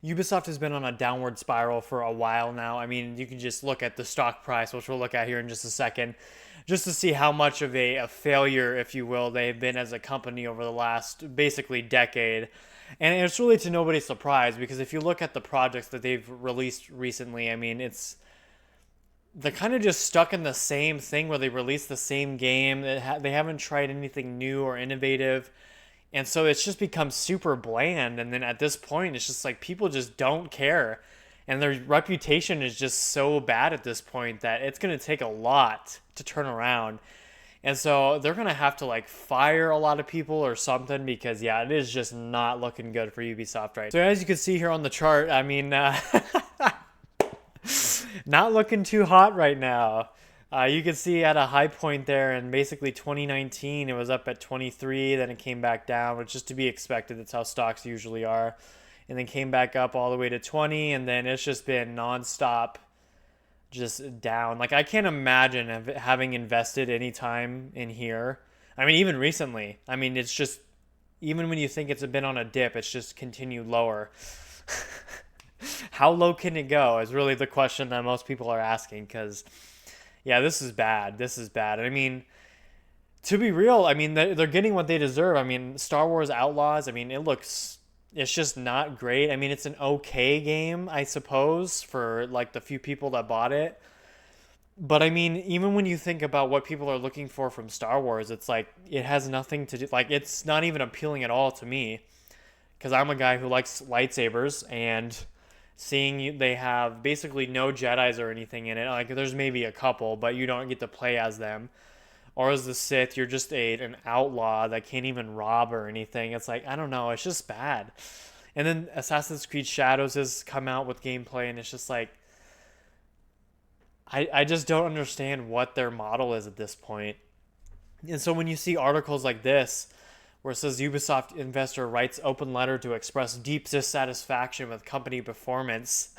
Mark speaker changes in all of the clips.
Speaker 1: Ubisoft has been on a downward spiral for a while now. I mean, you can just look at the stock price, which we'll look at here in just a second, just to see how much of a failure, if you will, they've been as a company over the last basically decade. And it's really to nobody's surprise because if you look at the projects that they've released recently, I mean, they're kind of just stuck in the same thing where they release the same game. They haven't tried anything new or innovative. And so it's just become super bland. And then at this point, it's just like people just don't care. And their reputation is just so bad at this point that it's going to take a lot to turn around. And so they're going to have to like fire a lot of people or something because, yeah, it is just not looking good for Ubisoft right now. So as you can see here on the chart, I mean, not looking too hot right now. You can see at a high point there in basically 2019, it was up at 23, then it came back down, which is to be expected. That's how stocks usually are. And then came back up all the way to 20, and then it's just been nonstop just down. Like, I can't imagine having invested any time in here. I mean, even recently. I mean, it's just, even when you think it's been on a dip, it's just continued lower. How low can it go is really the question that most people are asking because yeah, this is bad. This is bad. I mean, to be real, I mean, they're getting what they deserve. I mean, Star Wars Outlaws, I mean, it's just not great. I mean, it's an okay game, I suppose, for like the few people that bought it. But I mean, even when you think about what people are looking for from Star Wars, it's like it has nothing to do, like, it's not even appealing at all to me because I'm a guy who likes lightsabers and they have basically no Jedis or anything in it. Like there's maybe a couple, but you don't get to play as them. Or as the Sith, you're just an outlaw that can't even rob or anything. It's like I don't know, it's just bad. And then Assassin's Creed Shadows has come out with gameplay, and it's just like I just don't understand what their model is at this point. And so when you see articles like this, where it says Ubisoft investor writes open letter to express deep dissatisfaction with company performance.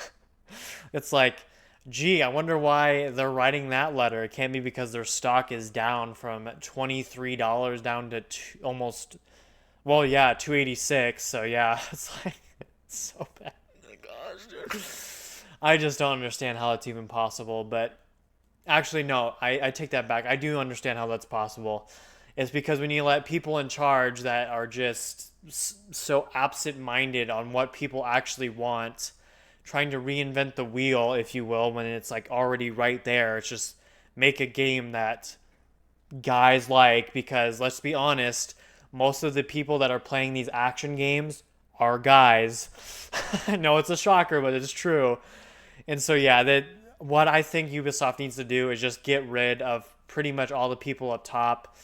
Speaker 1: It's like, gee, I wonder why they're writing that letter. It can't be because their stock is down from $23 down to almost, well, yeah, 286. So yeah, it's like it's so bad. Oh my gosh, dude. I just don't understand how it's even possible. But actually, no, I take that back. I do understand how that's possible. It's because when you let people in charge that are just so absent-minded on what people actually want, trying to reinvent the wheel, if you will, when it's like already right there. It's just make a game that guys like because let's be honest, most of the people that are playing these action games are guys. I know it's a shocker, but it's true. And so yeah, that what I think Ubisoft needs to do is just get rid of pretty much all the people up top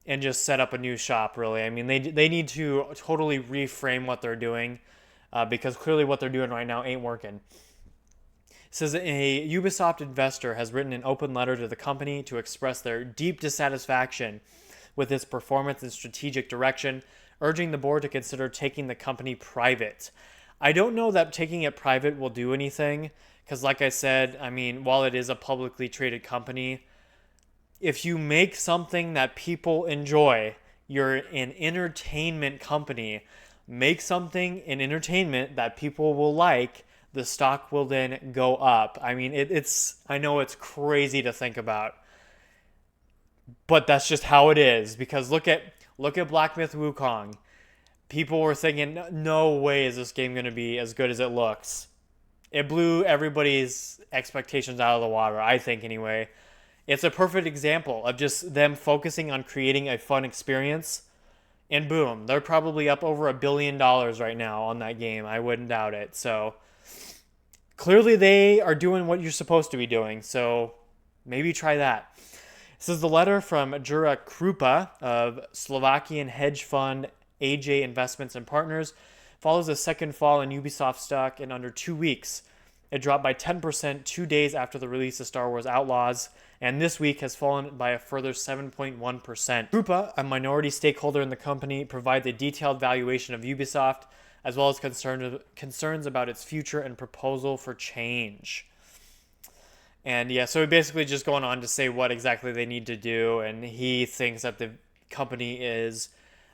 Speaker 1: and just set up a new shop, really. I mean, they need to totally reframe what they're doing because clearly what they're doing right now ain't working. It says a Ubisoft investor has written an open letter to the company to express their deep dissatisfaction with its performance and strategic direction, urging the board to consider taking the company private. I don't know that taking it private will do anything because, like I said, I mean, while it is a publicly traded company, if you make something that people enjoy, you're an entertainment company. Make something in entertainment that people will like, the stock will then go up. I mean, I know it's crazy to think about, but that's just how it is. Because look at Black Myth Wukong. People were thinking, no way is this game going to be as good as it looks. It blew everybody's expectations out of the water, I think, anyway. It's a perfect example of just them focusing on creating a fun experience. And boom, they're probably up over $1 billion right now on that game. I wouldn't doubt it. So clearly they are doing what you're supposed to be doing. So maybe try that. This is the letter from Jura Krupa of Slovakian hedge fund AJ Investments and Partners. Follows a second fall in Ubisoft stock in under 2 weeks. It dropped by 10% 2 days after the release of Star Wars Outlaws, and this week has fallen by a further 7.1%. Krupa, a minority stakeholder in the company, provides a detailed valuation of Ubisoft, as well as concerns about its future and proposal for change. And yeah, so basically just going on to say what exactly they need to do, and he thinks that the company is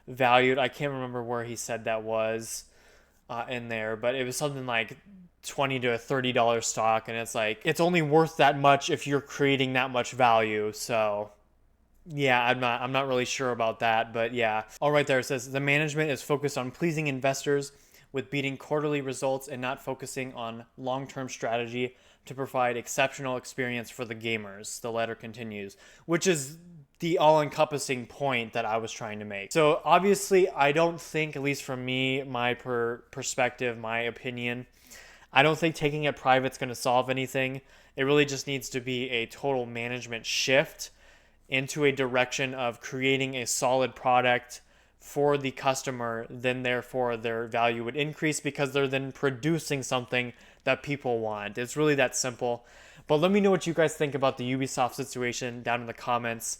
Speaker 1: valued. I can't remember where he said that was. in there, but it was something like $20 to $30 stock, and it's like it's only worth that much if you're creating that much value. So yeah, I'm not really sure about that, but yeah. All right, there it says the management is focused on pleasing investors with beating quarterly results and not focusing on long-term strategy to provide exceptional experience for the gamers. The letter continues, which is the all-encompassing point that I was trying to make. So obviously, I don't think, at least from me, my perspective, my opinion, I don't think taking it private is going to solve anything. It really just needs to be a total management shift into a direction of creating a solid product for the customer, then therefore their value would increase because they're then producing something that people want. It's really that simple. But let me know what you guys think about the Ubisoft situation down in the comments.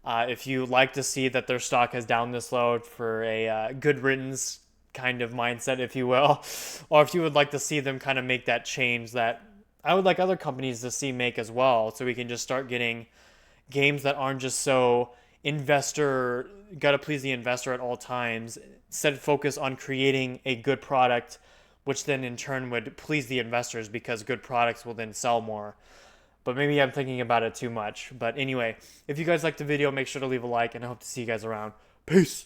Speaker 1: If you like to see that their stock is down this low for a good riddance kind of mindset, if you will, or if you would like to see them kind of make that change that I would like other companies to see make as well, so we can just start getting games that aren't just so investor, gotta please the investor at all times. Instead, focus on creating a good product, which then in turn would please the investors because good products will then sell more. But maybe I'm thinking about it too much. But anyway, if you guys liked the video, make sure to leave a like, and I hope to see you guys around. Peace!